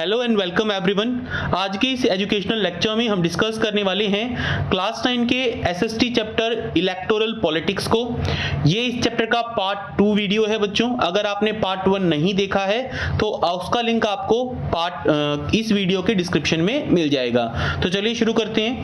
Hello and welcome everyone. आज के इस एजुकेशनल लेक्चर में हम डिस्कस करने वाले हैं क्लास 9 के एसएसटी चैप्टर इलेक्टोरल पॉलिटिक्स को। ये इस चैप्टर का पार्ट 2 वीडियो है बच्चों। अगर आपने पार्ट 1 नहीं देखा है तो उसका लिंक आपको इस वीडियो के डिस्क्रिप्शन में मिल जाएगा। तो चलिए शुरू करते हैं।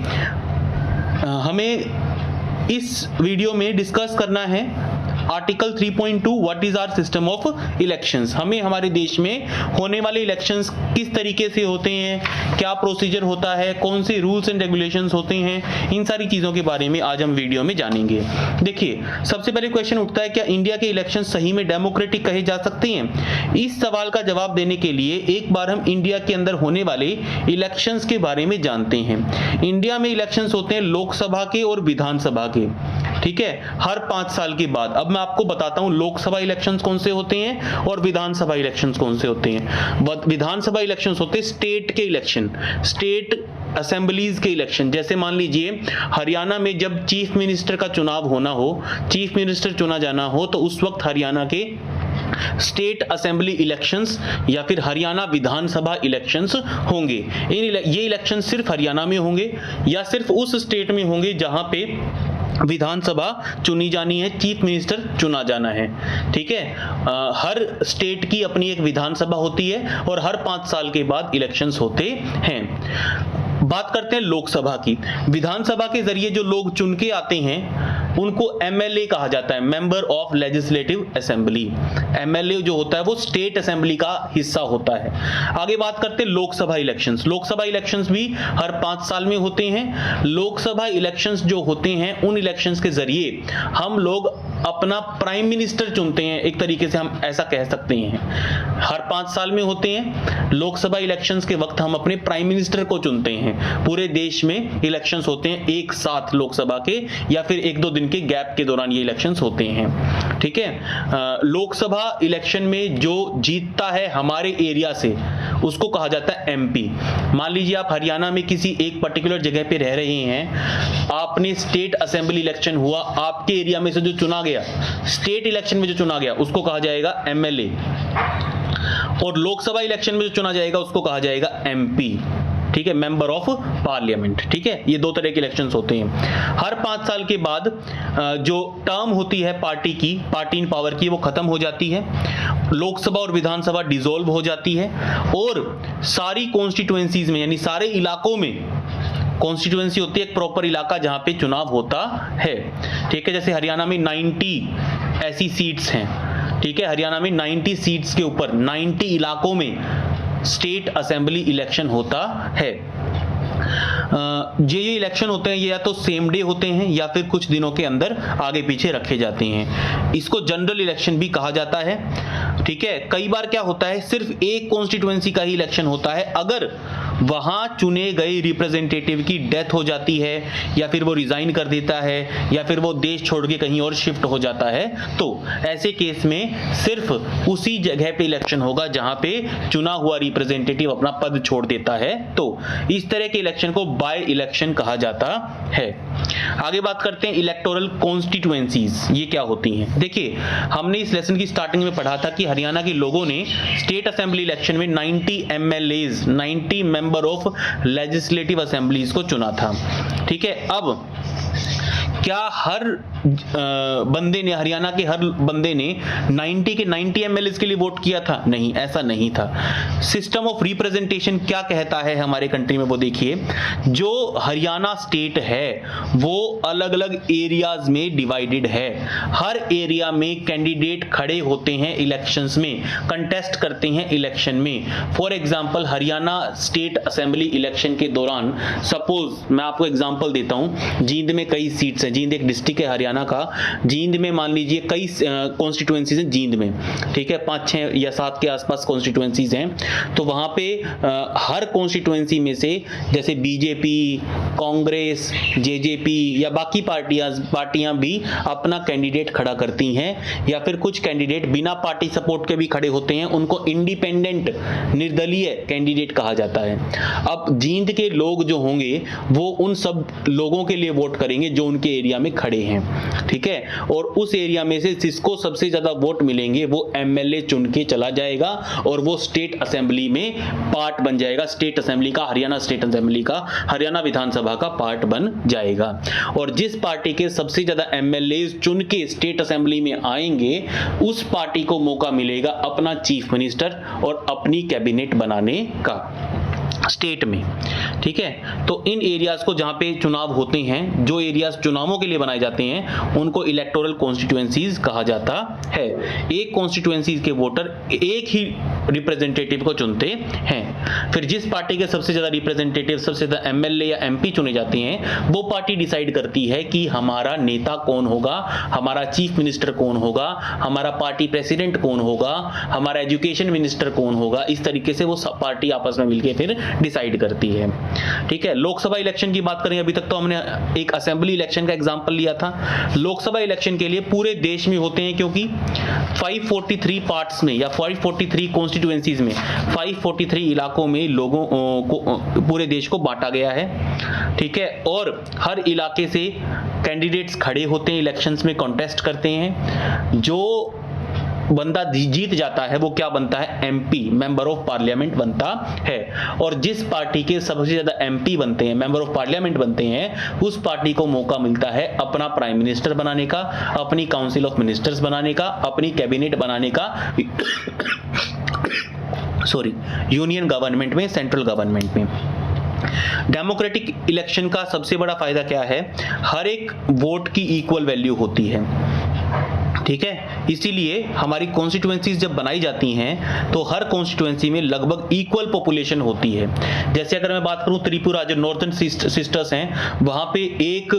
हमें इस वीडियो में डिस्कस करना है article 3.2 what is our system of elections. हमें हमारे देश में होने वाले इलेक्शंस किस तरीके से होते हैं, क्या प्रोसीजर होता है, कौन से रूल्स एंड रेगुलेशंस होते हैं, इन सारी चीज़ों के बारे में आज हम वीडियो में जानेंगे। देखिए, सबसे पहले क्वेश्चन उठता है, क्या इंडिया के इलेक्शन सही में डेमोक्रेटिक कहे जा सकते हैं? इस सवाल का जवाब देने के लिए एक बार हम इंडिया के अंदर होने वाले इलेक्शंस के बारे में जानते हैं। इंडिया में इलेक्शंस होते हैं लोकसभा के और विधानसभा के, ठीक है, हर 5 साल के बाद। अब मैं आपको बताता हूं लोकसभा इलेक्शंस कौन से होते हैं और विधानसभा इलेक्शंस कौन से होते हैं। विधानसभा इलेक्शंस होते हैं स्टेट के इलेक्शन, स्टेट असेंबलीज के इलेक्शन। जैसे मान लीजिए हरियाणा में जब चीफ मिनिस्टर का चुनाव होना हो, चीफ मिनिस्टर चुना जाना हो, तो उस वक्त हरियाणा के स्टेट असेंबली इलेक्शंस या फिर हरियाणा विधानसभा इलेक्शंस होंगे। ये इलेक्शन सिर्फ हरियाणा में होंगे या सिर्फ उस स्टेट में होंगे जहां पे विधानसभा चुनी जानी है, चीफ मिनिस्टर चुना जाना है, ठीक है। हर स्टेट की अपनी एक विधानसभा होती है और हर 5 साल के बाद इलेक्शंस होते हैं। बात करते हैं लोकसभा की। विधानसभा के जरिए जो लोग चुन के आते हैं उनको एमएलए कहा जाता है, member of legislative assembly. MLA जो होता है वो स्टेट असेंबली का हिस्सा होता है। आगे बात करते हैं लोकसभा इलेक्शंस। लोकसभा इलेक्शंस भी हर 5 साल में होते हैं। लोकसभा इलेक्शंस जो होते हैं उन इलेक्शंस के जरिए हम लोग अपना प्राइम मिनिस्टर चुनते हैं, एक तरीके से हम ऐसा कह सकते हैं। हर 5 साल में होते हैं लोकसभा इलेक्शंस के वक्त, हम अपने प्राइम मिनिस्टर को चुनते हैं। पूरे देश में इलेक्शंस होते हैं एक साथ लोकसभा के, या फिर 1-2 दिन के गैप के दौरान ये इलेक्शंस होते हैं, ठीक है। लोकसभा इलेक्शन में जो जीतता है हमारे एरिया से उसको कहा जाता है एमपी। मान लीजिए आप हरियाणा में किसी एक पर्टिकुलर जगह पे रह रहे हैं, आपने स्टेट असेंबली इलेक्शन हुआ, आपके एरिया में से जो चुना गया, स्टेट इलेक्शन में जो चुना गया उसको कहा जाएगा एमएलए, और लोकसभा इलेक्शन में जो चुना जाएगा उसको कहा जाएगा एमपी, ठीक है, मेंबर ऑफ पार्लियामेंट, ठीक है। ये 2 तरह के इलेक्शंस होते हैं। हर 5 साल के बाद जो टर्म होती है पार्टी इन पावर की, वो खत्म हो जाती है। लोकसभा और विधानसभा डिसॉल्व हो जाती है और सारी कॉन्स्टिट्यूएंसीज में, यानी सारे इलाकों में, कॉन्स्टिट्यूएंसी होती है एक प्रॉपर इलाका जहां पे चुनाव होता है, ठीक है। जैसे हरियाणा में 90 ऐसी सीट्स हैं, ठीक है। हरियाणा में 90 सीट्स के ऊपर 90 इलाकों में स्टेट असेंबली इलेक्शन होता है। ये इलेक्शन होते हैं ये या तो सेम डे होते हैं या फिर कुछ दिनों के अंदर आगे पीछे रखे जाते हैं। इसको जनरल इलेक्शन भी कहा जाता है, ठीक है। कई बार क्या होता है, सिर्फ एक कॉन्स्टिट्यूएंसी का ही इलेक्शन होता है। अगर वहां चुने गए रिप्रेजेंटेटिव की डेथ हो जाती है या फिर वो रिजाइन कर देता है या फिर वो देश छोड़ के कहीं और शिफ्ट हो जाता है, तो ऐसे केस में सिर्फ उसी जगह पे इलेक्शन होगा जहां पे चुना हुआ रिप्रेजेंटेटिव अपना पद छोड़ देता है। तो इस तरह के इलेक्शन को बाय इलेक्शन कहा जाता है। आगे बात करते हैं इलेक्टोरल कॉन्स्टिट्यूएंसीज, ये क्या होती हैं। देखिए, हमने इस लेसन की स्टार्टिंग में पढ़ा था कि हरियाणा के लोगों ने स्टेट असेंबली इलेक्शन में 90 MLAs, 90 member of legislative assemblies को चुना था, ठीक है। अब क्या हर बंदे ने, हरियाणा के हर बंदे ने 90 के 90 एमएलएस के लिए वोट किया था? नहीं, ऐसा नहीं था। सिस्टम ऑफ रिप्रेजेंटेशन क्या कहता है हमारे कंट्री में, वो देखिए। जो हरियाणा स्टेट है वो अलग अलग एरियाज में डिवाइडेड है। हर एरिया में कैंडिडेट खड़े होते हैं इलेक्शंस में, कंटेस्ट करते हैं इलेक्शन में। For example Haryana state assembly election के दौरान, सपोज मैं आपको एग्जांपल देता हूं, जींद में कई सीट्स हैं, जींद एक डिस्ट्रिक्ट है हरियाणा का। जींद में मान लीजिए कई कॉन्स्टिट्यूएंसीज हैं जींद में, ठीक है, 5, 6 या 7 के आसपास कॉन्स्टिट्यूएंसीज हैं। तो वहां पे हर कॉन्स्टिट्यूएंसी में से जैसे बीजेपी, कांग्रेस, जेजेपी या बाकी पार्टियां भी अपना कैंडिडेट खड़ा करती हैं, या फिर कुछ कैंडिडेट बिना पार्टी सपोर्ट के भी खड़े होते हैं, उनको इंडिपेंडेंट, निर्दलीय कैंडिडेट कहा जाता है। अब जींद के लोग जो होंगे वो उन सब लोगों के लिए वोट करेंगे जो उनके एरिया में खड़े हैं, ठीक है, और उस एरिया में से जिसको सबसे ज्यादा वोट मिलेंगे वो एमएलए चुन के चला जाएगा और वो स्टेट असेंबली में पार्ट बन जाएगा, स्टेट असेंबली का, हरियाणा स्टेट असेंबली का, हरियाणा विधानसभा का पार्ट बन जाएगा। और जिस पार्टी के सबसे ज्यादा एमएलए चुन के स्टेट असेंबली में आएंगे उस पार्टी को मौका मिलेगा अपना चीफ मिनिस्टर और अपनी कैबिनेट बनाने का स्टेट में, ठीक है। तो इन एरियाज को जहां पे चुनाव होते हैं, जो एरियाज चुनावों के लिए बनाए जाते हैं, उनको इलेक्टोरल कॉन्स्टिट्यूएंसीज कहा जाता है। एक कॉन्स्टिट्यूएंसी के वोटर एक ही रिप्रेजेंटेटिव को चुनते हैं। फिर जिस पार्टी के सबसे ज्यादा रिप्रेजेंटेटिव, सबसे ज्यादा एमएलए या एमपी चुने जाते हैं, वो पार्टी डिसाइड करती है कि हमारा नेता कौन होगा, हमारा चीफ मिनिस्टर कौन होगा, हमारा पार्टी प्रेसिडेंट कौन होगा, हमारा एजुकेशन मिनिस्टर कौन होगा। इस तरीके से वो पार्टी आपस में मिलकर फिर डिसाइड करती है, ठीक है। लोकसभा इलेक्शन की बात करें, अभी तक तो हमने एक असेंबली इलेक्शन का एग्जांपल लिया था। लोकसभा इलेक्शन के लिए पूरे देश में होते हैं, क्योंकि 543 पार्ट्स में या 543 कॉन्स्टिट्यूएंसीज में 543 इलाकों में लोगों को पूरे देश को बांटा गया है, ठीक है। और हर इलाके से कैंडिडेट्स खड़े होते हैं, इलेक्शंस में कॉन्टेस्ट करते हैं। जो बंदा जीत जाता है वो क्या बनता है, एमपी, मेंबर ऑफ पार्लियामेंट बनता है। और जिस पार्टी के सबसे ज्यादा एमपी बनते हैं, मेंबर ऑफ पार्लियामेंट बनते हैं, उस पार्टी को मौका मिलता है अपना प्राइम मिनिस्टर बनाने का, अपनी काउंसिल ऑफ मिनिस्टर्स बनाने का, अपनी कैबिनेट बनाने का, यूनियन गवर्नमेंट में, सेंट्रल गवर्नमेंट में। डेमोक्रेटिक इलेक्शन का सबसे बड़ा फायदा क्या है, हर एक वोट की इक्वल वैल्यू होती है, ठीक है। इसीलिए हमारी कॉन्स्टिट्यूएंसीज जब बनाई जाती हैं तो हर कॉन्स्टिट्यूएंसी में लगभग इक्वल पॉपुलेशन होती है। जैसे अगर मैं बात करूं त्रिपुरा, जो नॉर्थर्न सिस्टर्स हैं, वहां पे एक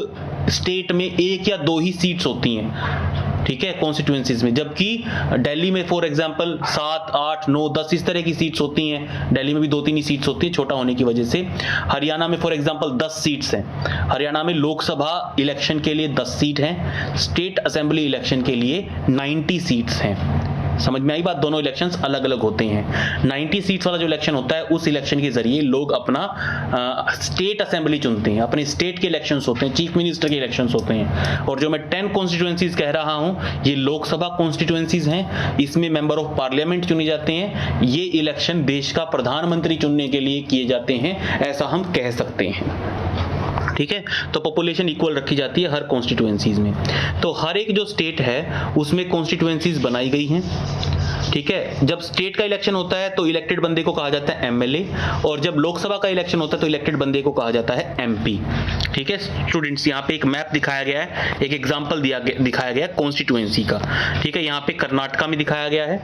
स्टेट में एक या दो ही सीट्स होती हैं, ठीक है, कॉन्स्टिट्यूएंसीज में, जबकि दिल्ली में फॉर एग्जांपल 7, 8, 9, 10 इस तरह की सीट्स होती हैं। दिल्ली में भी 2-3 ही सीट्स होती है छोटा होने की वजह से। हरियाणा में फॉर एग्जांपल 10 सीट्स हैं। हरियाणा में लोकसभा इलेक्शन के लिए 10 सीट हैं, स्टेट असेंबली इलेक्शन के लिए 90 सीट्स हैं। समझ में आई बात, दोनों इलेक्शंस अलग अलग होते हैं। 90 सीट्स वाला जो इलेक्शन होता है, उस इलेक्शन के जरिए लोग अपना स्टेट असेंबली चुनते हैं, अपने स्टेट के इलेक्शंस होते हैं, चीफ मिनिस्टर के इलेक्शंस होते हैं। और जो मैं 10 कॉन्स्टिट्यूएंसीज कह रहा हूं, ये लोकसभा कॉन्स्टिट्यूएंसीज हैं, इसमें मेंबर ऑफ पार्लियामेंट चुने जाते हैं। ये इलेक्शन देश का प्रधानमंत्री चुनने के लिए किए जाते हैं, ऐसा हम कह सकते हैं, ठीक है। तो पॉपुलेशन इक्वल रखी जाती है हर कॉन्स्टिट्यूएंसीज में। तो हर एक जो स्टेट है उसमें कॉन्स्टिट्यूएंसीज बनाई गई हैं, ठीक है। जब स्टेट का इलेक्शन होता है तो इलेक्टेड बंदे को कहा जाता है एमएलए, और जब लोकसभा का इलेक्शन होता है तो इलेक्टेड बंदे को कहा जाता है एमपी, ठीक है। स्टूडेंट्स, यहाँ पे एक मैप दिखाया गया है, एक एग्जाम्पल दिखाया गया है कॉन्स्टिट्यूएंसी का, ठीक है। यहाँ पे कर्नाटका में दिखाया गया है,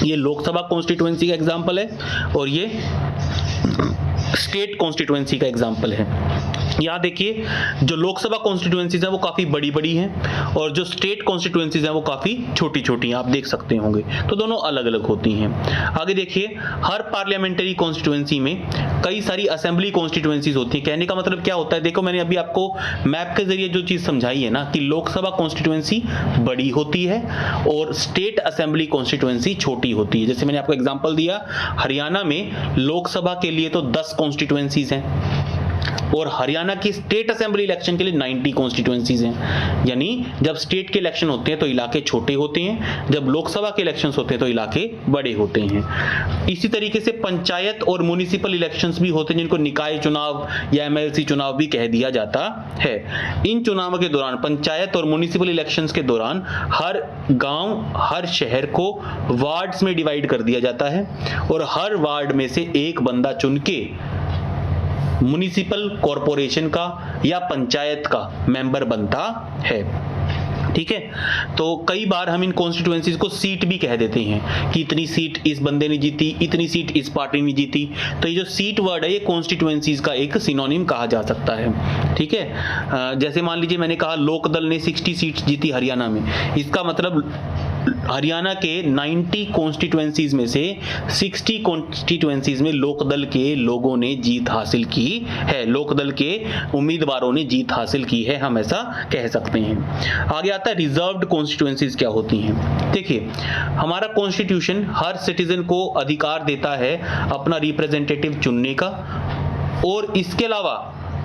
ये लोकसभा कॉन्स्टिट्यूएंसी का एग्जाम्पल है, और ये स्टेट कॉन्स्टिट्यूएंसी का एग्जाम्पल है। यहाँ देखिए, जो लोकसभा कॉन्स्टिट्यूएंसीज हैं वो काफी बड़ी बड़ी हैं, और जो स्टेट कॉन्स्टिट्यूएंसीज हैं वो काफी छोटी छोटी हैं, आप देख सकते होंगे। तो दोनों अलग अलग होती हैं। आगे देखिए, हर पार्लियामेंट्री कॉन्स्टिट्यूएंसी में कई सारी असेंबली कॉन्स्टिट्यूएंसीज होती हैं। कहने का मतलब क्या होता है, देखो मैंने अभी आपको मैप के जरिए जो चीज समझाई है ना, कि लोकसभा कॉन्स्टिट्यूएंसी बड़ी होती है और स्टेट असेंबली कॉन्स्टिट्यूएंसी छोटी होती है। जैसे मैंने आपको एग्जांपल दिया, हरियाणा में लोकसभा के लिए तो 10 कॉन्स्टिट्यूएंसीज हैं, और हरियाणा की स्टेट असेंबली इलेक्शन के लिए 90 कॉन्स्टिट्यूएंसीज हैं। यानी जब स्टेट के इलेक्शन होते हैं तो इलाके छोटे होते हैं, जब लोकसभा के इलेक्शंस होते हैं तो इलाके बड़े होते हैं। इसी तरीके से पंचायत और म्युनिसिपल इलेक्शंस भी होते हैं, जिनको निकाय चुनाव या एमएलसी चुनाव भी कह दिया जाता है। इन चुनावों के दौरान, पंचायत और म्युनिसिपल इलेक्शंस के दौरान, हर गांव, हर शहर को वार्ड्स में डिवाइड कर दिया जाता है, और हर वार्ड में से एक बंदा चुन के म्युनिसिपल कॉरपोरेशन का या पंचायत का मेंबर बनता है, ठीक है। तो कई बार हम इन कॉन्स्टिट्यूएंसीज को सीट भी कह देते हैं कि इतनी सीट इस बंदे ने जीती, इतनी सीट इस पार्टी ने जीती। तो ये जो सीट वर्ड है, ये कॉन्स्टिट्यूएंसीज का एक सिनोनिम कहा जा सकता है, ठीक है। जैसे मान लीजिए मैंने कहा लोकदल ने 60 सीट जीती हरियाणा में, इसका मतलब हरियाणा के 90 कॉन्स्टिट्यूएंसीज में से 60 कॉन्स्टिट्यूएंसीज में लोकदल के लोगों ने जीत हासिल की है, लोकदल के उम्मीदवारों ने जीत हासिल की है, हम ऐसा कह सकते हैं। आगे आता है रिजर्व्ड कॉन्स्टिट्यूएंसीज क्या होती हैं। देखिए, हमारा कॉन्स्टिट्यूशन हर सिटीजन को अधिकार देता है अपना रिप्रेजेंटेटिव चुनने का, और इसके अलावा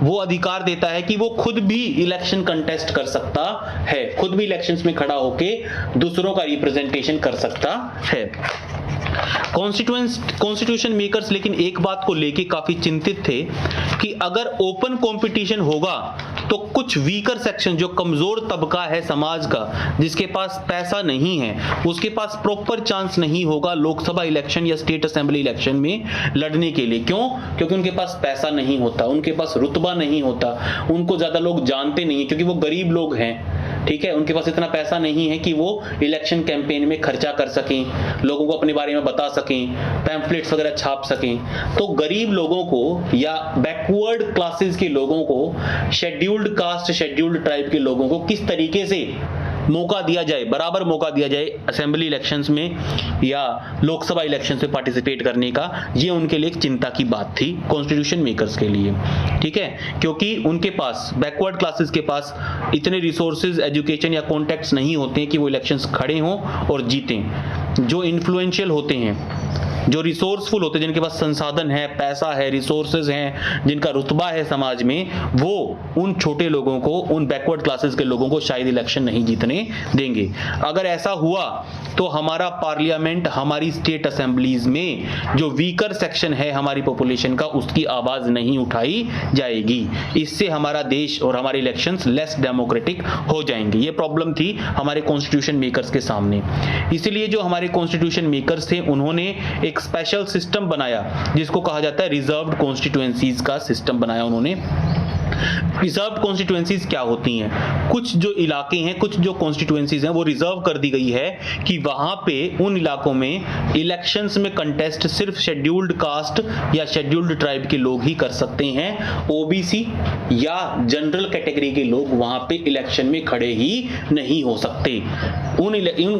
वो अधिकार देता है कि वो खुद भी इलेक्शन कंटेस्ट कर सकता है, खुद भी इलेक्शंस में खड़ा होके दूसरों का रिप्रेजेंटेशन कर सकता है। कॉन्स्टिट्यूशन मेकर्स लेकिन एक बात को लेके काफी चिंतित थे कि अगर ओपन कंपटीशन होगा तो कुछ वीकर सेक्शन, जो कमजोर तबका है समाज का, जिसके पास पैसा नहीं है, उसके पास प्रॉपर चांस नहीं होगा लोकसभा इलेक्शन या स्टेट असेंबली इलेक्शन में लड़ने के लिए। क्यों? क्योंकि उनके पास पैसा नहीं होता, उनके पास रुतबा नहीं होता, उनको ज्यादा लोग जानते नहीं है, क्योंकि वो गरीब लोग हैं। ठीक है, उनके पास इतना पैसा नहीं है कि वो इलेक्शन कैंपेन में खर्चा कर सकें, लोगों को अपने बारे में बता सकें, पैम्फलेट्स वगैरह छाप सकें। तो गरीब लोगों को या बैकवर्ड क्लासेस के लोगों को, शेड्यूल्ड कास्ट, शेड्यूल्ड ट्राइब के लोगों को किस तरीके से मौका दिया जाए, बराबर मौका दिया जाए असेंबली इलेक्शंस में या लोकसभा इलेक्शन में पार्टिसिपेट करने का, ये उनके लिए एक चिंता की बात थी कॉन्स्टिट्यूशन मेकर्स के लिए। ठीक है, क्योंकि उनके पास, बैकवर्ड क्लासेस के पास इतने रिसोर्सेज, एजुकेशन या कॉन्टैक्ट्स नहीं होते हैं कि वो इलेक्शंस खड़े हों और जीतें। जो इन्फ्लुएंशियल होते हैं, जो रिसोर्सफुल होते हैं, जिनके पास संसाधन है, पैसा है, रिसोर्सेज हैं, जिनका रुतबा है समाज में, वो उन छोटे लोगों को, उन बैकवर्ड क्लासेस के लोगों को शायद इलेक्शन नहीं जीतने देंगे। अगर ऐसा हुआ तो हमारा पार्लियामेंट, हमारी स्टेट असेंबलीज में जो वीकर सेक्शन है हमारी पॉपुलेशन का, उसकी आवाज नहीं उठाई जाएगी। इससे हमारा देश और हमारे इलेक्शंस लेस डेमोक्रेटिक हो जाएंगे। ये प्रॉब्लम थी हमारे कॉन्स्टिट्यूशन मेकर्स के सामने। इसीलिए जो हमारे कॉन्स्टिट्यूशन मेकर्स थे, उन्होंने एक स्पेशल सिस्टम बनाया जिसको कहा जाता है रिजर्व्ड कॉन्स्टिट्यूएंसीज का सिस्टम बनाया उन्होंने। रिजर्व्ड कॉन्स्टिट्यूएंसीज क्या होती हैं? कुछ जो इलाके हैं, कुछ जो कॉन्स्टिट्यूएंसीज हैं, वो रिजर्व कर दी गई है कि वहां पे उन इलाकों में इलेक्शंस में कंटेस्ट सिर्फ शेड्यूल्ड कास्ट या शेड्यूल्ड ट्राइब के लोग ही कर सकते हैं। ओबीसी या जनरल कैटेगरी के लोग वहां पे इलेक्शन में खड़े ही नहीं हो सकते।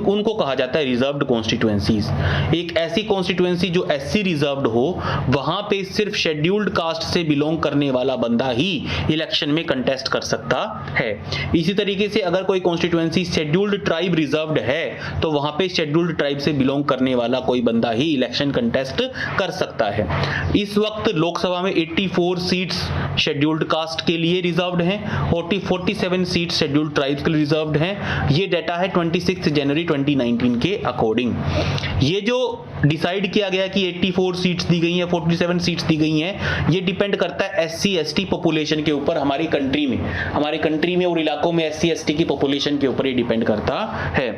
उनको कहा जाता है रिजर्व्ड कॉन्स्टिट्यूएंसीज। एक ऐसी कॉन्स्टिट्यूएंसी जो एससी रिजर्व्ड हो, वहां पे सिर्फ शेड्यूल्ड कास्ट से बिलोंग करने वाला बंदा ही इलेक्शन में कंटेस्ट कर सकता है। इसी तरीके से अगर कोई कॉन्स्टिट्यूएंसी शेड्यूल्ड ट्राइब रिजर्व्ड है तो वहां पे शेड्यूल्ड ट्राइब से बिलोंग करने वाला कोई बंदा ही इलेक्शन कंटेस्ट कर सकता है। इस वक्त लोकसभा में 84 सीट्स शेड्यूल्ड कास्ट के लिए रिजर्व्ड हैं और 47 सीट्स शेड्यूल्ड ट्राइब्स के लिए रिजर्व्ड हैं। ये डाटा है 26 जनवरी 2019 के अकॉर्डिंग। ये जो डिसाइड किया गया कि 84 सीट्स दी गई हैं, 47 सीट्स दी गई हैं, ये डिपेंड करता है एससी एसटी पॉपुलेशन के ऊपर हमारी कंट्री में और इलाकों में एससी एसटी की पॉपुलेशन के ऊपर ये डिपेंड करता है।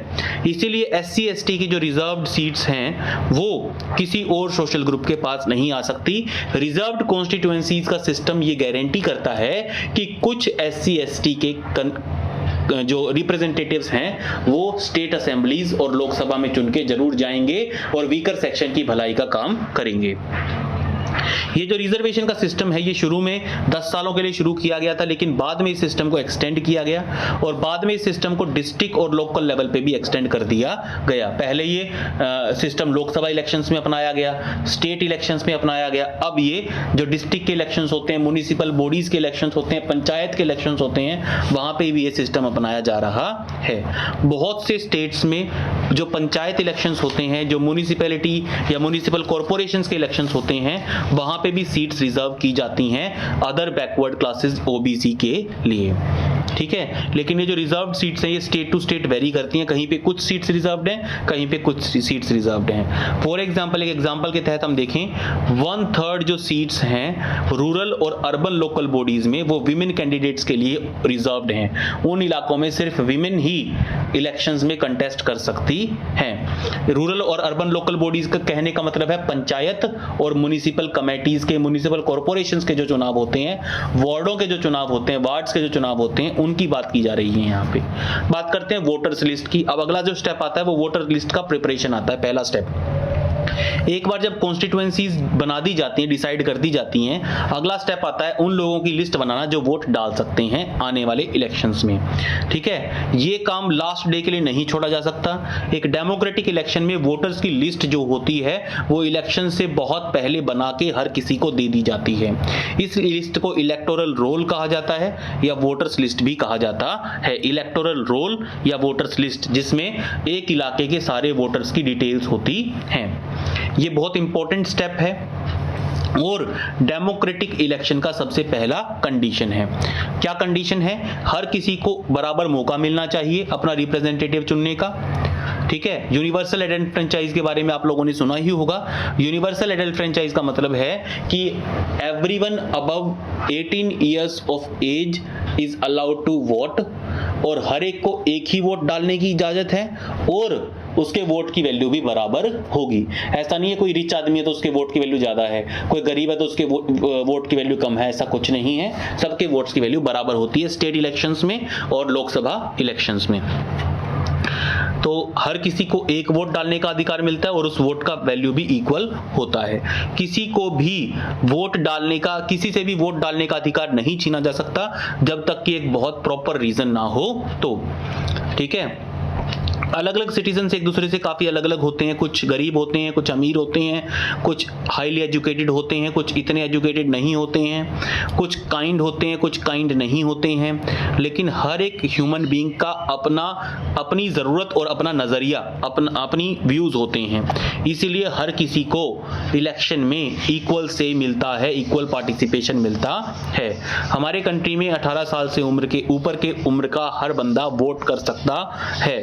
इसीलिए एससी एसटी की जो रिजर्व्ड सीट्स हैं वो किसी और सोशल ग्रुप के पास नहीं आ सकती। रिजर्व्ड कॉन्स्टिट्यूएंसीज का सिस्टम ये गारंटी करता है कि कुछ एससी एसटी के जो रिप्रेजेंटेटिव्स हैं वो स्टेट असेंबलीज और लोकसभा में चुन के जरूर जाएंगे और वीकर सेक्शन की भलाई का काम करेंगे। ये जो रिजर्वेशन का सिस्टम है ये शुरू में 10 सालों के लिए शुरू किया गया था, लेकिन बाद में इस सिस्टम को एक्सटेंड किया गया और बाद में इस सिस्टम को डिस्ट्रिक्ट और लोकल लेवल पे भी एक्सटेंड कर दिया गया। पहले ये सिस्टम लोकसभा इलेक्शंस में अपनाया गया, स्टेट इलेक्शंस में अपनाया गया। अब ये जो डिस्ट्रिक्ट के इलेक्शंस होते हैं, म्युनिसिपल बॉडीज के इलेक्शंस होते हैं, पंचायत के इलेक्शंस होते हैं, वहां पे भी ये सिस्टम अपनाया जा रहा है। बहुत से स्टेट्स में जो पंचायत इलेक्शंस होते हैं, जो म्युनिसिपैलिटी या म्युनिसिपल कॉर्पोरेशंस के इलेक्शंस होते हैं, वहां पे भी सीट्स रिजर्व की जाती हैं अदर बैकवर्ड क्लासेस ओबीसी के लिए। ठीक है, लेकिन ये जो रिजर्व्ड सीट्स हैं ये स्टेट टू स्टेट वेरी करती हैं। कहीं पे कुछ सीट्स रिजर्व्ड हैं, कहीं पे कुछ सीट्स रिजर्व्ड हैं। फॉर एग्जांपल, एक एग्जांपल के तहत हम देखें, 1/3 जो सीट्स हैं रूरल और अर्बन लोकल बॉडीज में वो विमेन कैंडिडेट्स के लिए रिजर्व्ड हैं। उन इलाकों में सिर्फ विमेन ही इलेक्शंस में कंटेस्ट कर सकती हैं। रूरल और अर्बन लोकल बॉडीज का कहने का मतलब है पंचायत और म्युनिसिपल कमेटीज के, म्युनिसिपल कॉर्पोरेशंस के जो चुनाव होते हैं, वार्डों के जो चुनाव होते हैं, वार्ड्स के जो चुनाव होते हैं, उनकी बात की जा रही है। यहाँ पे बात करते हैं वोटर्स लिस्ट की। अब अगला जो स्टेप आता है वो वोटर लिस्ट का प्रिपरेशन आता है, पहला स्टेप। एक बार जब कॉन्स्टिट्यूएंसीज बना दी जाती हैं, डिसाइड कर दी जाती हैं, अगला स्टेप आता है उन लोगों की लिस्ट बनाना जो वोट डाल सकते हैं आने वाले इलेक्शंस में। ठीक है, ये काम लास्ट डे के लिए नहीं छोड़ा जा सकता। एक डेमोक्रेटिक इलेक्शन में वोटर्स की लिस्ट जो होती है वो इलेक्शन से बहुत पहले बना के हर किसी को दे दी जाती है। इस लिस्ट को इलेक्टोरल रोल कहा जाता है या वोटर्स लिस्ट भी कहा जाता है। इलेक्टोरल रोल या वोटर्स लिस्ट, जिसमें एक इलाके के सारे वोटर्स की डिटेल्स होती हैं। ये बहुत इंपॉर्टेंट स्टेप है। और डेमोक्रेटिक इलेक्शन का सबसे पहला कंडीशन है। क्या कंडीशन है? हर किसी को बराबर मौका मिलना चाहिए अपना रिप्रेजेंटेटिव चुनने का। ठीक है, यूनिवर्सल एडल्ट फ्रेंचाइज के बारे में आप लोगों ने सुना ही होगा। यूनिवर्सल एडल्ट फ्रेंचाइज का मतलब है कि everyone above 18 years of age is allowed to vote, और हर एक को एक ही वोट डालने की इजाजत है और उसके वोट की वैल्यू भी बराबर होगी। ऐसा नहीं है कोई रिच आदमी है तो उसके वोट की वैल्यू ज्यादा है, कोई गरीब है तो उसके वोट की वैल्यू कम है, ऐसा कुछ नहीं है। सबके वोट्स की वैल्यू बराबर होती है स्टेट इलेक्शंस में और लोकसभा इलेक्शंस में। तो हर किसी को एक वोट डालने का अधिकार मिलता है और उस वोट का वैल्यू भी इक्वल होता है। किसी को भी वोट डालने का, किसी से भी वोट डालने का अधिकार नहीं छीना जा सकता जब तक कि एक बहुत प्रॉपर रीजन ना हो तो। ठीक है, अलग अलग सिटीजन एक दूसरे से काफ़ी अलग अलग होते हैं, कुछ गरीब होते हैं, कुछ अमीर होते हैं, कुछ हाईली एजुकेटेड होते हैं, कुछ इतने एजुकेटेड नहीं होते हैं, कुछ काइंड होते हैं, कुछ काइंड नहीं होते हैं। लेकिन हर एक ह्यूमन बीइंग का अपनी ज़रूरत और अपना नज़रिया, अपनी व्यूज़ होते हैं। इसीलिए हर किसी को इलेक्शन में इक्वल से मिलता है, इक्वल पार्टिसिपेशन मिलता है। हमारे कंट्री में 18 साल से उम्र के ऊपर के उम्र का हर बंदा वोट कर सकता है।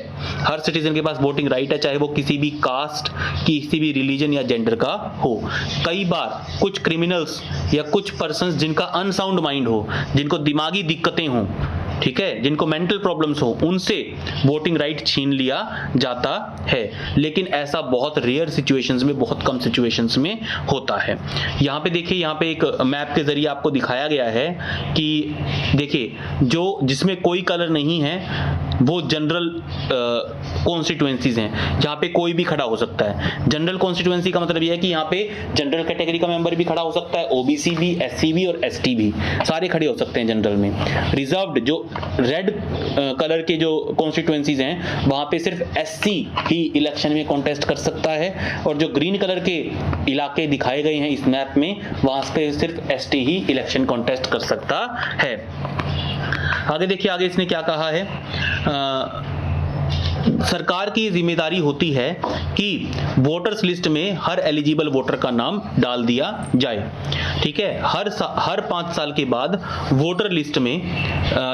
हर सिटीजन के पास वोटिंग राइट है, चाहे वो किसी भी कास्ट, किसी भी रिलीजन या जेंडर का हो। कई बार कुछ क्रिमिनल्स या कुछ पर्सन्स जिनका अनसाउंड माइंड हो, जिनको दिमागी दिक्कतें हों, ठीक है, जिनको मेंटल प्रॉब्लम्स हो, उनसे वोटिंग राइट छीन लिया जाता है। लेकिन ऐसा बहुत रेयर सिचुएशंस में, बहुत कम सिचुएशंस में होता है। यहाँ पे देखिए, यहाँ पे एक मैप के जरिए आपको दिखाया गया है कि देखिए, जो जिसमें कोई कलर नहीं है वो जनरल कॉन्स्टिट्यूएंसीज हैं, जहाँ पे कोई भी खड़ा हो सकता है। जनरल कॉन्स्टिट्यूएंसी का मतलब यह है कि यहाँ पे जनरल कैटेगरी का मेंबर भी खड़ा हो सकता है, ओबीसी भी, एससी भी और एसटी भी, सारे खड़े हो सकते हैं जनरल में। रिजर्व्ड, जो रेड कलर के जो कॉन्स्टिट्यूएंसीज हैं, वहाँ पे सिर्फ एससी ही इलेक्शन में कॉन्टेस्ट कर सकता है, और जो ग्रीन कलर के इलाके दिखाए गए हैं इस मैप में, वहाँ पे सिर्फ एसटी ही इलेक्शन कॉन्टेस्ट कर सकता है। आगे देखिए, आगे इसने क्या कहा है। सरकार की जिम्मेदारी होती है कि वोटर्स लिस्ट में हर एलिजिबल वोटर का नाम डाल दिया जाए। ठीक है, हर 5 साल के बाद वोटर लिस्ट में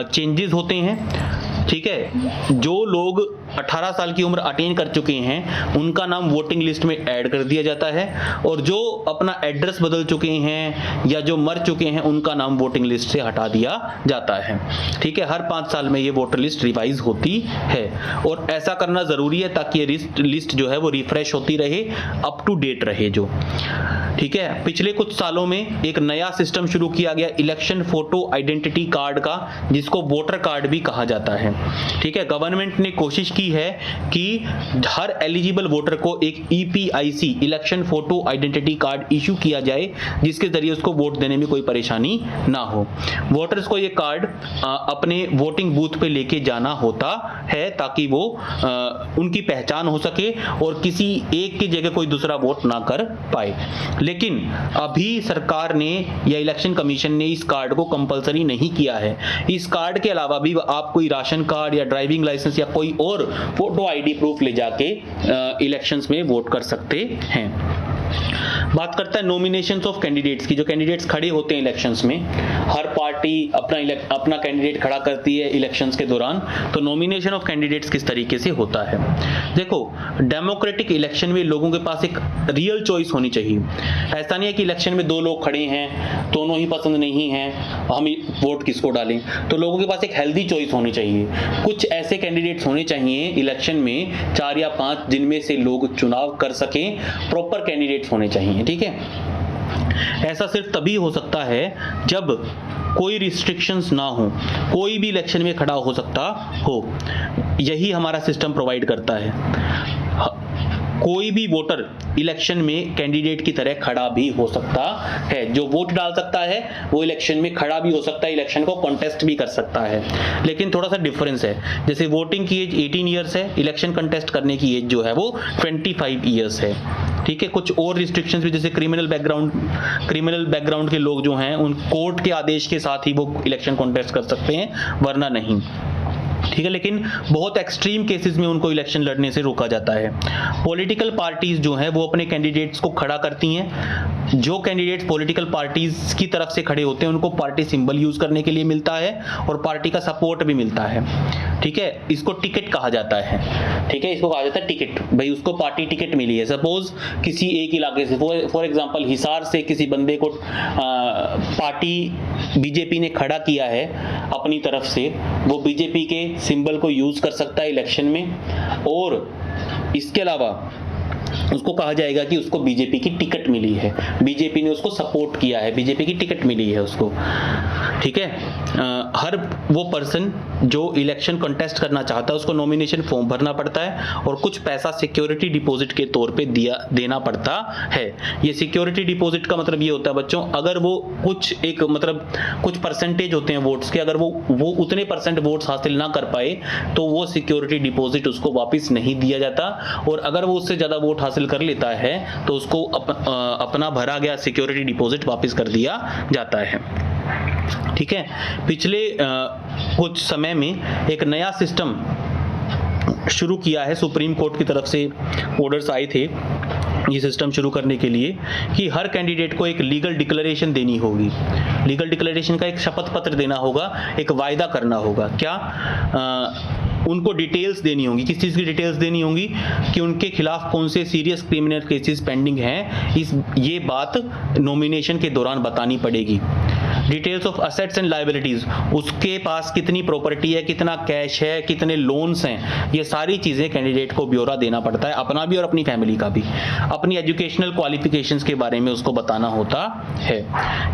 चेंजेस होते हैं। ठीक है, जो लोग 18 साल की उम्र अटेन कर चुके हैं उनका नाम वोटिंग लिस्ट में ऐड कर दिया जाता है, और जो अपना एड्रेस बदल चुके हैं या जो मर चुके हैं उनका नाम वोटिंग लिस्ट से हटा दिया जाता है। ठीक है, हर 5 साल में ये वोटर लिस्ट रिवाइज होती है, और ऐसा करना जरूरी है ताकि ये लिस्ट जो है वो रिफ्रेश होती रहे, अप टू डेट रहे जो। ठीक है, पिछले कुछ सालों में एक नया सिस्टम शुरू किया गया इलेक्शन फोटो आइडेंटिटी कार्ड का, जिसको वोटर कार्ड भी कहा जाता है। ठीक है, गवर्नमेंट ने कोशिश की है कि हर एलिजिबल वोटर को एक EPIC election photo identity card issue किया जाए, जिसके जरिए उसको वोट देने में कोई परेशानी ना हो। वोटर्स को ये कार्ड अपने वोटिंग बूथ पे लेके जाना होता है ताकि वो उनकी पहचान हो सके और किसी एक की जगह कोई दूसरा वोट ना कर पाए। लेकिन अभी सरकार ने या इलेक्शन कमीशन ने इस कार्ड को कंपलसरी नहीं किया है। इस कार्ड के अलावा भी आप कोई राशन कार्ड या ड्राइविंग लाइसेंस या कोई और फोटो आईडी प्रूफ ले जाके इलेक्शंस में वोट कर सकते हैं। बात करता है नॉमिनेशंस ऑफ कैंडिडेट्स की। जो कैंडिडेट्स खड़े होते हैं इलेक्शंस में, हर पार्टी अपना कैंडिडेट खड़ा करती है इलेक्शंस के दौरान, तो नॉमिनेशन ऑफ कैंडिडेट्स किस तरीके से होता है। देखो, डेमोक्रेटिक इलेक्शन में लोगों के पास एक रियल चॉइस होनी चाहिए। ऐसा नहीं है कि इलेक्शन में 2 लोग खड़े हैं, दोनों ही पसंद नहीं हैं, हम वोट किसको डालें। तो लोगों के पास एक हेल्दी चॉइस होनी चाहिए। कुछ ऐसे कैंडिडेट्स होने चाहिए इलेक्शन में 4 या 5 जिनमें से लोग चुनाव कर सकें, प्रॉपर कैंडिडेट्स होने चाहिए। ठीक है, ऐसा सिर्फ तभी हो सकता है जब कोई रिस्ट्रिक्शंस ना हो, कोई भी इलेक्शन में खड़ा हो सकता हो। यही हमारा सिस्टम प्रोवाइड करता है। कोई भी वोटर इलेक्शन में कैंडिडेट की तरह खड़ा भी हो सकता है। जो वोट डाल सकता है वो इलेक्शन में खड़ा भी हो सकता है, इलेक्शन को कॉन्टेस्ट भी कर सकता है। लेकिन थोड़ा सा डिफरेंस है, जैसे वोटिंग की एज 18 ईयर्स है, इलेक्शन कंटेस्ट करने की एज जो है वो 25 ईयर्स है। ठीक है, कुछ और रिस्ट्रिक्शंस भी, जैसे क्रिमिनल बैकग्राउंड के लोग जो हैं उन कोर्ट के आदेश के साथ ही वो इलेक्शन कॉन्टेस्ट कर सकते हैं, वरना नहीं। ठीक है, लेकिन बहुत एक्सट्रीम केसेस में उनको इलेक्शन लड़ने से रोका जाता है। पॉलिटिकल पार्टीज जो हैं वो अपने कैंडिडेट्स को खड़ा करती हैं। जो कैंडिडेट्स पॉलिटिकल पार्टीज की तरफ से खड़े होते हैं उनको पार्टी सिंबल यूज करने के लिए मिलता है और पार्टी का सपोर्ट भी मिलता है। ठीक है, इसको टिकट कहा जाता है। ठीक है, इसको कहा जाता है टिकट। भाई उसको पार्टी टिकट मिली है। सपोज किसी एक इलाके से, फॉर एग्जांपल हिसार से किसी बंदे को पार्टी बीजेपी ने खड़ा किया है अपनी तरफ से, वो बीजेपी के सिंबल को यूज कर सकता है इलेक्शन में, और इसके अलावा उसको कहा जाएगा कि उसको बीजेपी की टिकट मिली है, बीजेपी ने उसको सपोर्ट किया है, बीजेपी की टिकट मिली है उसको। ठीक है, हर वो पर्सन जो इलेक्शन कंटेस्ट करना चाहता है उसको नॉमिनेशन फॉर्म भरना पड़ता है और कुछ पैसा सिक्योरिटी डिपॉजिट के तौर पे देना पड़ता है। ये सिक्योरिटी डिपॉजिट का मतलब ये होता है बच्चों, अगर वो कुछ परसेंटेज होते हैं वोट्स के, अगर वो उतने परसेंट वोट्स हासिल ना कर पाए तो वो सिक्योरिटी डिपॉजिट उसको वापस नहीं दिया जाता, और अगर वो उससे ज़्यादा वोट हासिल कर लेता है तो उसको अपना भरा गया सिक्योरिटी डिपॉजिट वापस कर दिया जाता है। ठीक है, पिछले कुछ समय में एक नया सिस्टम शुरू किया है, सुप्रीम कोर्ट की तरफ से ऑर्डर्स आए थे ये सिस्टम शुरू करने के लिए कि हर कैंडिडेट को एक लीगल डिक्लेरेशन देनी होगी। लीगल डिक्लेरेशन का एक शपथ पत्र देना होगा, एक वायदा करना होगा। क्या उनको डिटेल्स देनी होंगी, किस चीज़ की डिटेल्स देनी होंगी कि उनके खिलाफ कौन से सीरियस क्रिमिनल केसेस पेंडिंग हैं, ये बात नॉमिनेशन के दौरान बतानी पड़ेगी। Details of assets and liabilities, उसके पास कितनी प्रॉपर्टी है, कितना कैश है, कितने लोन्स हैं, ये सारी चीज़ें कैंडिडेट को ब्यौरा देना पड़ता है, अपना भी और अपनी फैमिली का भी। अपनी एजुकेशनल क्वालिफिकेशंस के बारे में उसको बताना होता है।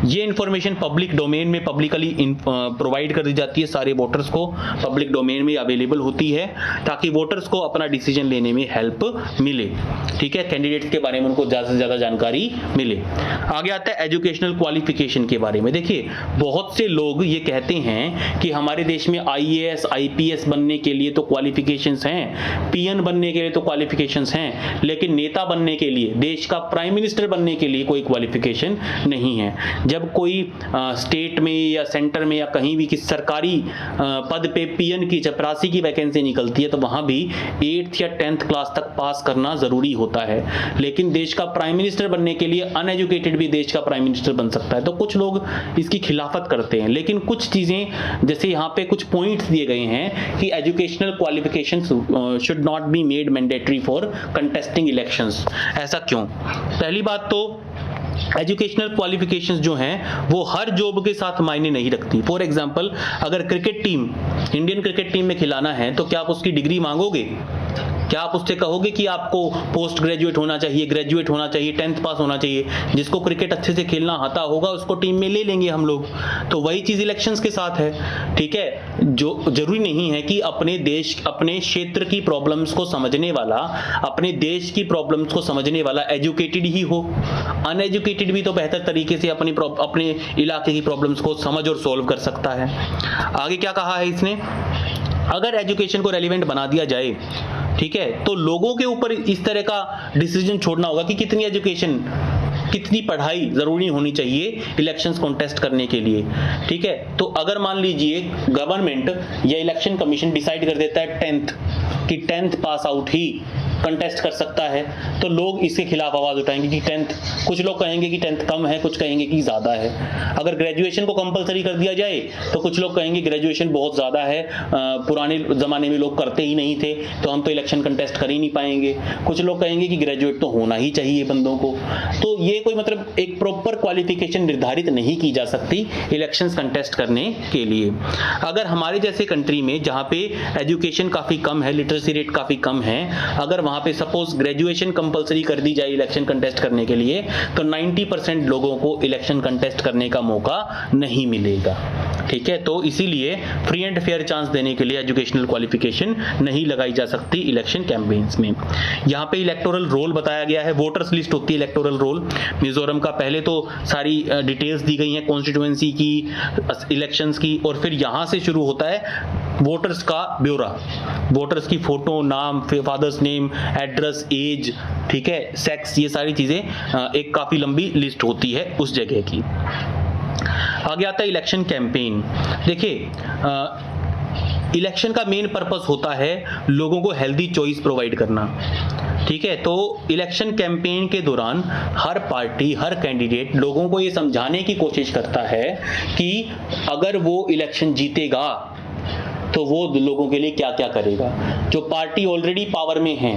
ये इंफॉर्मेशन पब्लिक डोमेन में पब्लिकली प्रोवाइड कर दी जाती है, सारे वोटर्स को पब्लिक डोमेन में अवेलेबल होती है ताकि वोटर्स को अपना डिसीजन लेने में हेल्प मिले। ठीक है, कैंडिडेट्स के बारे में उनको ज़्यादा से ज़्यादा जानकारी मिले। आगे आता है एजुकेशनल क्वालिफिकेशन के बारे में। देखिए बहुत से लोग ये कहते हैं कि हमारे देश में आईएएस आईपीएस बनने के लिए तो क्वालिफिकेशंस हैं, पीएन बनने के लिए तो क्वालिफिकेशंस हैं, लेकिन नेता बनने के लिए, देश का प्राइम मिनिस्टर बनने के लिए कोई क्वालिफिकेशन नहीं है। जब कोई स्टेट में या सेंटर में या कहीं भी किसी सरकारी पद पे पीएन की चपरासी की वैकेंसी निकलती है तो वहां भी 8th या 10th क्लास तक पास करना जरूरी होता है। लेकिन देश का प्राइम मिनिस्टर बनने के लिए अनएजुकेटेड भी देश का प्राइम मिनिस्टर बन सकता है। तो कुछ लोग इसकी खिलाफत करते हैं, लेकिन कुछ चीजें जैसे यहाँ पे कुछ पॉइंट्स दिए गए हैं कि educational qualifications should not be made mandatory for contesting elections. ऐसा क्यों? पहली बात तो एजुकेशनल क्वालिफिकेशंस जो हैं वो हर जॉब के साथ मायने नहीं रखती। फॉर एग्जांपल अगर cricket team, Indian cricket team में खिलाना है तो क्या आप उसकी डिग्री मांगोगे? क्या आप उससे कहोगे कि आपको पोस्ट ग्रेजुएट होना चाहिए, ग्रेजुएट होना चाहिए, 10th पास होना चाहिए? जिसको क्रिकेट अच्छे से खेलना आता होगा उसको टीम में ले लेंगे हम लोग। तो वही चीज़ इलेक्शंस के साथ है। ठीक है, जो जरूरी नहीं है कि अपने देश, अपने क्षेत्र की प्रॉब्लम्स को समझने वाला, अपने देश की प्रॉब्लम्स को समझने वाला एजुकेटेड ही हो। अनएजुकेटेड भी तो बेहतर तरीके से अपने इलाके की प्रॉब्लम्स को समझ और सॉल्व कर सकता है। आगे क्या कहा है इसने, अगर एजुकेशन को रेलिवेंट बना दिया जाए, ठीक है, तो लोगों के ऊपर इस तरह का डिसीजन छोड़ना होगा कि कितनी एजुकेशन, कितनी पढ़ाई जरूरी होनी चाहिए इलेक्शंस कॉन्टेस्ट करने के लिए। ठीक है, तो अगर मान लीजिए गवर्नमेंट या इलेक्शन कमीशन डिसाइड कर देता है 10th कि 10th पास आउट ही कंटेस्ट कर सकता है, तो लोग इसके खिलाफ आवाज उठाएंगे कि 10th, कुछ लोग कहेंगे कि 10th कम है, कुछ कहेंगे कि ज्यादा है। अगर ग्रेजुएशन को कंपलसरी कर दिया जाए तो कुछ लोग कहेंगे ग्रेजुएशन बहुत ज्यादा है, पुराने जमाने में लोग करते ही नहीं थे तो हम तो इलेक्शन कंटेस्ट कर ही नहीं पाएंगे। कुछ लोग कहेंगे कि ग्रेजुएट तो होना ही चाहिए बंदों को। तो ये कोई मतलब एक प्रॉपर क्वालिफिकेशन निर्धारित नहीं की जा सकती इलेक्शंस कंटेस्ट करने के लिए। अगर हमारे जैसे कंट्री में जहाँ पे एजुकेशन काफी कम है, लिटरेसी रेट काफी कम है, अगर वहां पे सपोज ग्रेजुएशन कंपलसरी कर दी जाए इलेक्शन कंटेस्ट करने के लिए तो 90% लोगों को इलेक्शन कंटेस्ट करने का मौका नहीं मिलेगा। ठीक है, तो इसीलिए फ्री एंड फेयर चांस देने के लिए एजुकेशनल क्वालिफिकेशन नहीं लगाई जा सकती इलेक्शन कैंपेन्स में। यहाँ पे इलेक्टोरल रोल बताया गया है, वोटर्स लिस्ट होती है इलेक्टोरल रोल मिजोरम का। पहले तो सारी डिटेल्स दी गई हैं कॉन्स्टिट्यूएंसी की, इलेक्शंस की, और फिर यहाँ से शुरू होता है वोटर्स का ब्यौरा, वोटर्स की फोटो, नाम, फादर्स नेम, एड्रेस, एज, ठीक है, सेक्स, ये सारी चीजें एक काफी लंबी लिस्ट होती है उस जगह की। आगे आता है इलेक्शन कैंपेन। देखिए इलेक्शन का मेन पर्पस होता है लोगों को हेल्दी चॉइस प्रोवाइड करना, ठीक है। तो इलेक्शन कैंपेन के दौरान हर पार्टी, हर कैंडिडेट लोगों को ये समझाने की कोशिश करता है कि अगर वो इलेक्शन जीतेगा तो वो लोगों के लिए क्या क्या करेगा। जो पार्टी ऑलरेडी पावर में है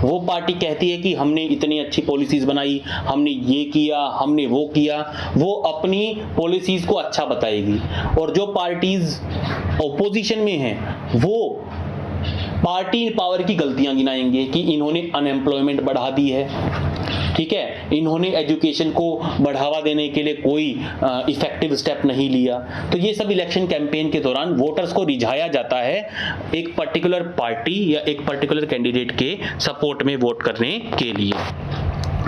वो पार्टी कहती है कि हमने इतनी अच्छी पॉलिसीज बनाई, हमने ये किया, हमने वो किया, वो अपनी पॉलिसीज को अच्छा बताएगी। और जो पार्टीज ओपोजिशन में हैं वो पार्टी पावर की गलतियां गिनाएंगे कि इन्होंने अनएम्प्लॉयमेंट बढ़ा दी है, ठीक है, इन्होंने एजुकेशन को बढ़ावा देने के लिए कोई इफेक्टिव स्टेप नहीं लिया। तो ये सब इलेक्शन कैंपेन के दौरान वोटर्स को रिझाया जाता है एक पर्टिकुलर पार्टी या एक पर्टिकुलर कैंडिडेट के सपोर्ट में वोट करने के लिए,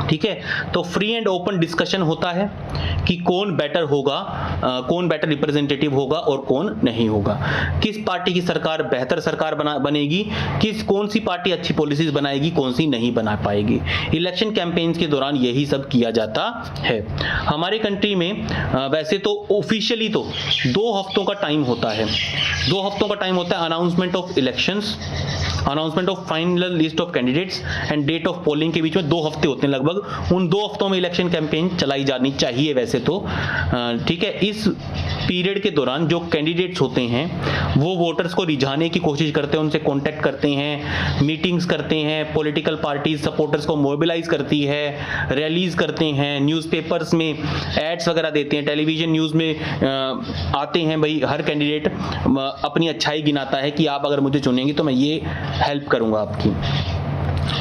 ठीक है। तो फ्री एंड ओपन डिस्कशन होता है कि कौन बेटर होगा, कौन बेटर रिप्रेजेंटेटिव होगा और कौन नहीं होगा, किस पार्टी की सरकार बेहतर सरकार बनेगी, कौन सी पार्टी अच्छी पॉलिसीज बनाएगी, कौन सी नहीं बना पाएगी। इलेक्शन कैंपेन्स के दौरान यही सब किया जाता है। हमारे कंट्री में वैसे तो ऑफिशियली तो 2 हफ्तों का टाइम होता है, 2 हफ्तों का टाइम होता है announcement of elections, announcement of final list of candidates and date of polling के बीच में 2 हफ्ते होते हैं लगभग। उन 2 हफ्तों में इलेक्शन कैंपेन चलाई जानी चाहिए वैसे तो, ठीक है। इस पीरियड के दौरान जो कैंडिडेट्स होते हैं वो वोटर्स को रिझाने की कोशिश करते हैं, उनसे कांटेक्ट करते हैं, मीटिंग्स करते हैं, पॉलिटिकल पार्टीज सपोर्टर्स को मोबिलाइज करती है, रैलीज करते हैं, न्यूज़पेपर्स में एड्स वगैरह देते हैं, टेलीविजन न्यूज़ में आते हैं। भाई हर कैंडिडेट अपनी अच्छाई गिनाता है कि आप अगर मुझे चुनेंगे तो मैं ये हेल्प करूंगा आपकी,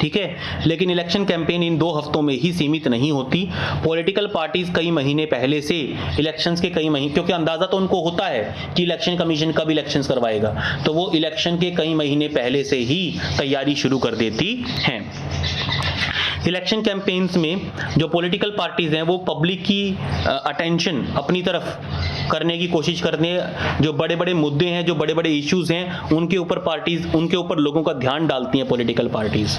ठीक है। लेकिन इलेक्शन कैंपेन इन 2 हफ्तों में ही सीमित नहीं होती। पॉलिटिकल पार्टीज कई महीने पहले से इलेक्शंस के कई महीने, क्योंकि अंदाजा तो उनको होता है कि इलेक्शन कमीशन कब इलेक्शंस करवाएगा, तो वो इलेक्शन के कई महीने पहले से ही तैयारी शुरू कर देती हैं। इलेक्शन कैंपेन्स में जो पॉलिटिकल पार्टीज हैं वो पब्लिक की अटेंशन अपनी तरफ करने की कोशिश करते हैं। जो बड़े बड़े मुद्दे हैं, जो बड़े बड़े इश्यूज हैं, उनके ऊपर लोगों का ध्यान डालती हैं पॉलिटिकल पार्टीज।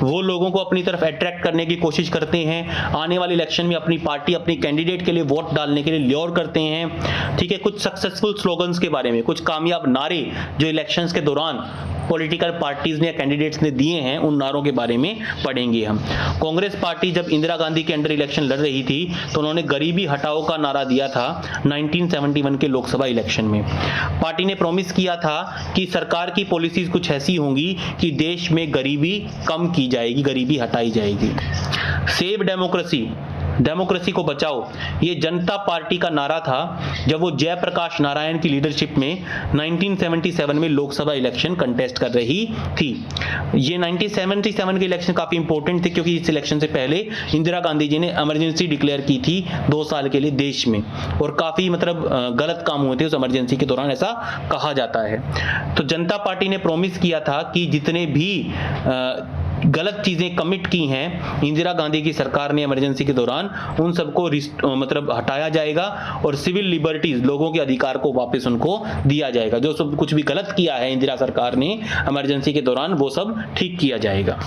वो लोगों को अपनी तरफ अट्रैक्ट करने की कोशिश करते हैं, आने वाले इलेक्शन में अपनी पार्टी, अपनी कैंडिडेट के लिए वोट डालने के लिए ल्योर करते हैं, ठीक है। कुछ सक्सेसफुल स्लोगन्स के बारे में, कुछ कामयाब नारे जो इलेक्शंस के दौरान पॉलिटिकल पार्टीज ने या कैंडिडेट्स ने दिए हैं, उन नारों के बारे में पढ़ेंगे हम। कांग्रेस पार्टी जब इंदिरा गांधी के अंडर इलेक्शन लड़ रही थी तो उन्होंने गरीबी हटाओ का नारा दिया था 1971 के लोकसभा इलेक्शन में। पार्टी ने प्रॉमिस किया था कि सरकार की पॉलिसीज कुछ ऐसी होंगी कि देश में गरीबी कम की जाएगी, गरीबी हटाई जाएगी। सेव डेमोक्रेसी, डेमोक्रेसी को बचाओ, ये जनता पार्टी का नारा था जब वो जयप्रकाश नारायण की लीडरशिप में 1977 में लोकसभा इलेक्शन कंटेस्ट कर रही थी। ये 1977 के इलेक्शन काफी इंपॉर्टेंट थे क्योंकि इस इलेक्शन से पहले इंदिरा गांधी जी ने इमरजेंसी डिक्लेयर की थी 2 साल के लिए देश में, और काफी गलत काम हुए थे उस इमरजेंसी के दौरान, ऐसा कहा जाता है। तो जनता पार्टी ने प्रॉमिस किया था कि जितने भी गलत चीजें कमिट की हैं इंदिरा गांधी की सरकार ने इमरजेंसी के दौरान, उन सबको हटाया जाएगा और सिविल लिबर्टीज, लोगों के अधिकार को वापस उनको दिया जाएगा। जो सब कुछ भी गलत किया है इंदिरा सरकार ने इमरजेंसी के दौरान वो सब ठीक किया जाएगा।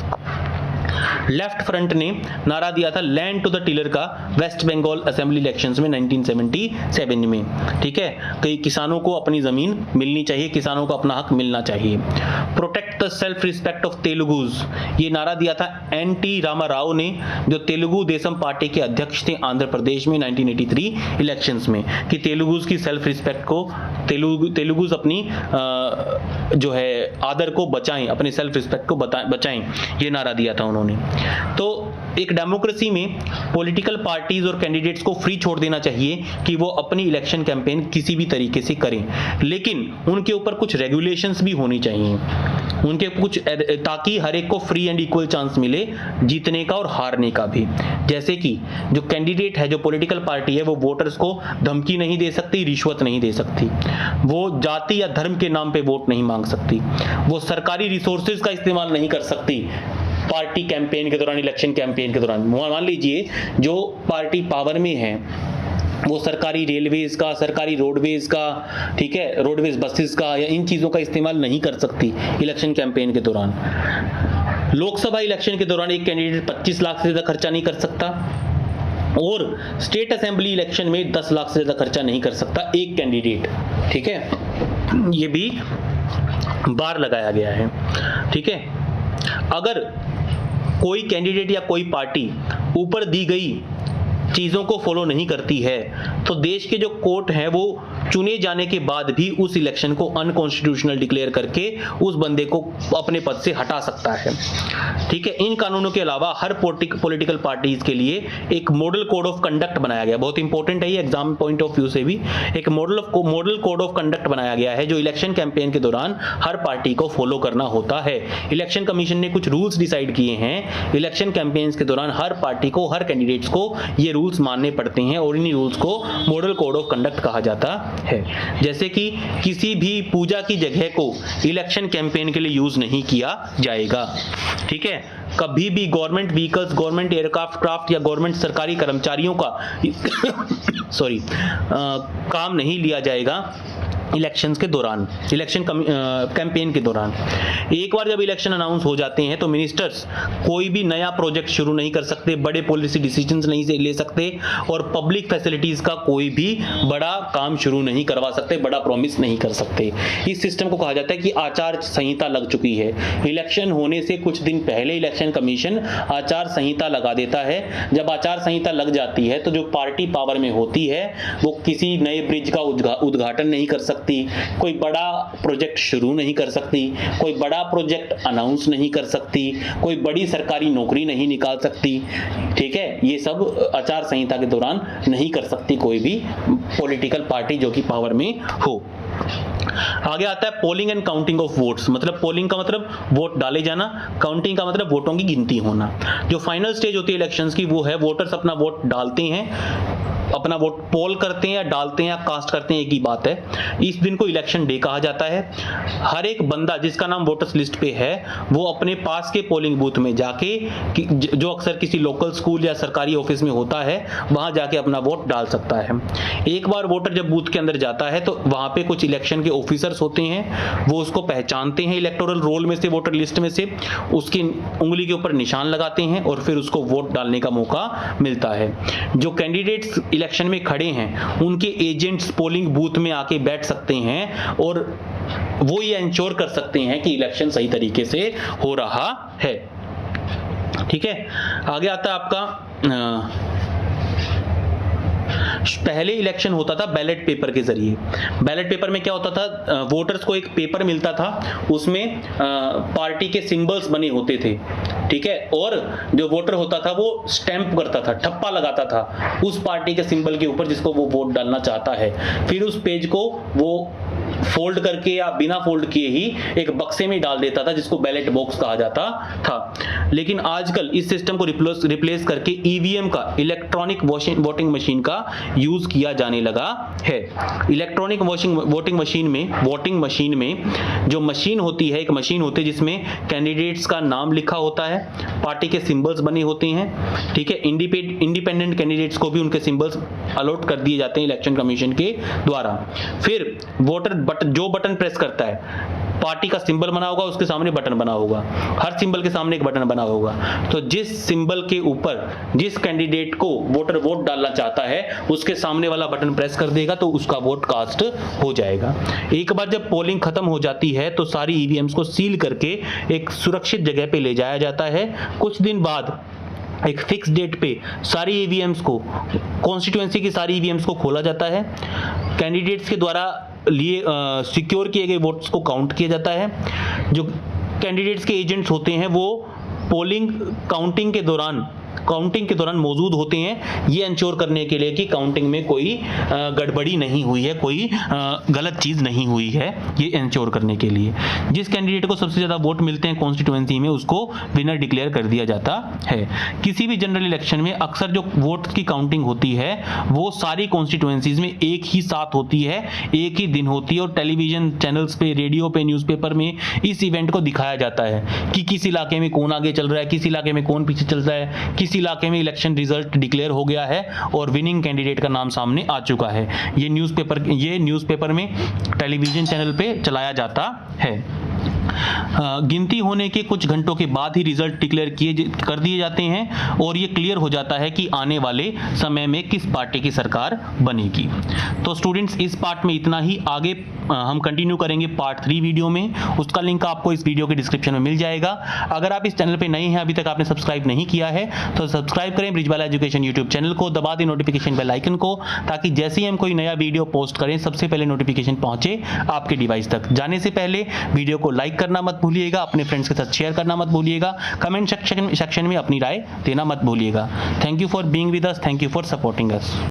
लेफ्ट फ्रंट ने नारा दिया था लैंड टू द टिलर का वेस्ट बंगाल असेंबली इलेक्शंस में 1977 में, ठीक है। कई किसानों को अपनी जमीन मिलनी चाहिए, किसानों को अपना हक मिलना चाहिए। Protect the self respect of Telugus, ये नारा दिया था एन.टी. रामाराव ने, जो तेलुगु देशम पार्टी के अध्यक्ष थे आंध्र प्रदेश में 1983 इलेक्शंस में, कि तेलुगुज की सेल्फ रिस्पेक्ट को, तेलुगुज अपनी जो है आदर को बचाएं, अपने सेल्फ रिस्पेक्ट को बचाएं, ये नारा दिया था उन्होंने। तो एक डेमोक्रेसी में पॉलिटिकल पार्टीज और कैंडिडेट्स को फ्री छोड़ देना चाहिए कि वो अपनी इलेक्शन कैंपेन किसी भी तरीके से करें, लेकिन उनके ऊपर कुछ रेगुलेशंस भी होनी चाहिए, उनके कुछ, ताकि हर एक को फ्री एंड इक्वल चांस मिले जीतने का और हारने का भी। जैसे कि जो कैंडिडेट है, जो पॉलिटिकल पार्टी है, वो वोटर्स को धमकी नहीं दे सकती, रिश्वत नहीं दे सकती, वो जाति या धर्म के नाम पे वोट नहीं मांग सकती, वो सरकारी रिसोर्सेज का इस्तेमाल नहीं कर सकती पार्टी कैंपेन के दौरान, इलेक्शन कैंपेन के दौरान। मान लीजिए जो पार्टी पावर में है वो सरकारी रेलवेज का, सरकारी रोडवेज का, ठीक है, रोडवेज बसेस का या इन चीज़ों का इस्तेमाल नहीं कर सकती इलेक्शन कैंपेन के दौरान। लोकसभा इलेक्शन के दौरान एक कैंडिडेट 25 लाख से ज़्यादा खर्चा नहीं कर सकता, और स्टेट असेंबली इलेक्शन में 10 लाख से ज़्यादा खर्चा नहीं कर सकता एक कैंडिडेट, ठीक है। ये भी बार लगाया गया है। ठीक है, अगर कोई कैंडिडेट या कोई पार्टी ऊपर दी गई चीज़ों को फॉलो नहीं करती है तो देश के जो कोर्ट हैं वो चुने जाने के बाद भी उस इलेक्शन को अनकॉन्स्टिट्यूशनल डिक्लेयर करके उस बंदे को अपने पद से हटा सकता है। ठीक है, इन कानूनों के अलावा हर पॉलिटिकल पार्टीज के लिए एक मॉडल कोड ऑफ कंडक्ट बनाया गया, बहुत इंपॉर्टेंट है ये एग्जाम पॉइंट ऑफ व्यू से भी। एक मॉडल कोड ऑफ कंडक्ट बनाया गया है जो इलेक्शन कैंपेन के दौरान हर पार्टी को फॉलो करना होता है। इलेक्शन कमीशन ने कुछ रूल्स डिसाइड किए हैं, इलेक्शन कैंपेन्स के दौरान हर पार्टी को, हर कैंडिडेट्स को ये रूल्स मानने पड़ते हैं और इन्हीं रूल्स को मॉडल कोड ऑफ कंडक्ट कहा जाता है। जैसे कि किसी भी पूजा की जगह को इलेक्शन कैंपेन के लिए यूज नहीं किया जाएगा। ठीक है, कभी भी गवर्नमेंट व्हीकल्स, गवर्नमेंट एयरक्राफ्ट या गवर्नमेंट सरकारी कर्मचारियों का काम नहीं लिया जाएगा इलेक्शंस के दौरान, इलेक्शन कैंपेन के दौरान। एक बार जब इलेक्शन अनाउंस हो जाते हैं तो मिनिस्टर्स कोई भी नया प्रोजेक्ट शुरू नहीं कर सकते, बड़े पॉलिसी डिसीजंस नहीं से ले सकते और पब्लिक फैसिलिटीज का कोई भी बड़ा काम शुरू नहीं करवा सकते, बड़ा प्रॉमिस नहीं कर सकते। इस सिस्टम को कहा जाता है कि आचार संहिता लग चुकी है। इलेक्शन होने से कुछ दिन पहले इलेक्शन कमीशन आचार संहिता लगा देता है। जब आचार संहिता लग जाती है तो जो पार्टी पावर में होती है वो किसी नए ब्रिज का उद्घाटन नहीं कर सकती, कोई बड़ा प्रोजेक्ट शुरू नहीं कर सकती, कोई बड़ा प्रोजेक्ट अनाउंस नहीं कर सकती, कोई बड़ी सरकारी नौकरी नहीं निकाल सकती। ठीक है, ये सब आचार संहिता के दौरान नहीं कर सकती कोई भी पॉलिटिकल पार्टी जो कि पावर में हो। आगे आता है polling and counting of votes. मतलब पोलिंग का मतलब वोट डाले जाना, काउंटिंग का मतलब वोटों की गिनती होना। जो फाइनल स्टेज होती है इलेक्शंस की वो है वोटर्स अपना वोट डालते हैं, अपना वोट पोल करते हैं या डालते हैं या कास्ट करते हैं, एक ही बात है। इस दिन को इलेक्शन डे कहा जाता है। हर एक बंदा जिसका नाम वोटर्स लिस्ट पे है वो अपने पास के पोलिंग बूथ में जाके, जो अक्सर किसी लोकल स्कूल या सरकारी ऑफिस में होता है, वहां जाके अपना वोट डाल सकता है। एक बार वोटर जब बूथ के अंदर जाता है तो वहां पे कुछ इलेक्शन के ऑफिसर्स होते हैं, वो उसको पहचानते हैं इलेक्टोरल रोल में से, वोटर लिस्ट में से, उसकी उंगली के ऊपर निशान लगाते हैं और फिर उसको वोट डालने का मौका मिलता है। जो कैंडिडेट्स इलेक्शन में खड़े हैं उनके एजेंट्स पोलिंग बूथ में आके बैठ सकते हैं और वो ये इंश्योर कर सकते हैं कि इलेक्शन सही तरीके से हो रहा है। ठीक है, आगे आता है आपका पहले इलेक्शन होता था बैलेट पेपर के जरिए। बैलेट पेपर में क्या होता था, वोटर्स को एक पेपर मिलता था, उसमें पार्टी के सिंबल्स बने होते थे। ठीक है, और जो वोटर होता था वो स्टैंप करता था, ठप्पा लगाता था उस पार्टी के सिंबल के ऊपर जिसको वो वोट डालना चाहता है। फिर उस पेज को वो फोल्ड करके या बिना फोल्ड किए ही एक बक्से में डाल देता था जिसको बैलेट बॉक्स कहा जाता था। लेकिन आजकल इस सिस्टम को रिप्लेस करके ईवीएम का, इलेक्ट्रॉनिक वोटिंग मशीन का यूज किया जाने लगा है। इलेक्ट्रॉनिक वोटिंग मशीन में जो मशीन होती है, एक मशीन होती है जिसमें कैंडिडेट्स का नाम लिखा होता है, पार्टी के सिंबल्स बने होते हैं। ठीक है, इंडिपेंडेंट कैंडिडेट्स को भी उनके सिंबल्स अलॉट कर दिए जाते हैं इलेक्शन कमीशन के द्वारा। फिर वोटर जो बटन प्रेस करता है, पार्टी का सिंबल बना होगा, उसके सामने बटन बना होगा, हर सिंबल के सामने एक बटन बना होगा। तो जिस सिंबल के ऊपर जिस कैंडिडेट को वोटर वोट डालना चाहता है उसके सामने वाला बटन प्रेस कर देगा तो उसका वोट कास्ट हो जाएगा। एक बार जब पोलिंग खत्म हो जाती है तो सारी ईवीएम्स को सील करके एक सुरक्षित जगह पे ले जाया जाता है। कुछ दिन बाद एक फिक्स डेट पे सारी ईवीएम्स को, कॉन्स्टिट्यूएंसी की सारी ईवीएम्स को खोला जाता है, कैंडिडेट्स के द्वारा लिए सिक्योर किए गए वोट्स को काउंट किया जाता है। जो कैंडिडेट्स के एजेंट्स होते हैं वो पोलिंग काउंटिंग के दौरान मौजूद होते हैं, ये इंश्योर करने के लिए कि काउंटिंग में कोई गड़बड़ी नहीं हुई है, कोई गलत चीज़ नहीं हुई है, ये इंश्योर करने के लिए। जिस कैंडिडेट को सबसे ज़्यादा वोट मिलते हैं कॉन्स्टिट्यूएंसी में उसको विनर डिक्लेयर कर दिया जाता है। किसी भी जनरल इलेक्शन में अक्सर जो वोट की काउंटिंग होती है वो सारी कॉन्स्टिट्यूएंसीज में एक ही साथ होती है, एक ही दिन होती है और टेलीविजन चैनल्स पे, रेडियो पे, न्यूज़पेपर में इस इवेंट को दिखाया जाता है कि किस इलाके में कौन आगे चल रहा है, किस इलाके में कौन पीछे चल रहा है, किस इलाके में इलेक्शन रिजल्ट डिक्लेयर हो गया है और विनिंग कैंडिडेट का नाम सामने आ चुका है। ये न्यूज़पेपर में टेलीविजन चैनल पे चलाया जाता है। गिनती होने के कुछ घंटों के बाद ही रिजल्ट डिक्लेयर कर दिए जाते हैं और ये क्लियर हो जाता है कि आने वाले समय में किस पार्टी की सरकार बनेगी। तो स्टूडेंट्स, इस पार्ट में इतना ही। आगे हम कंटिन्यू करेंगे पार्ट 3 वीडियो में। उसका लिंक आपको इस वीडियो के डिस्क्रिप्शन में मिल जाएगा। अगर आप इस चैनल पे नए हैं, अभी तक आपने सब्सक्राइब नहीं किया है, तो सब्सक्राइब करें ब्रिजबाला एजुकेशन यूट्यूब चैनल को, दबा दें नोटिफिकेशन बेल आइकन को, ताकि जैसे ही हम कोई नया वीडियो पोस्ट करें सबसे पहले नोटिफिकेशन पहुंचे आपके डिवाइस तक। जाने से पहले वीडियो को लाइक करना मत भूलिएगा, अपने फ्रेंड्स के साथ शेयर करना मत भूलिएगा, कमेंट सेक्शन में अपनी राय देना मत भूलिएगा। Thank you for being with us, thank you for supporting us.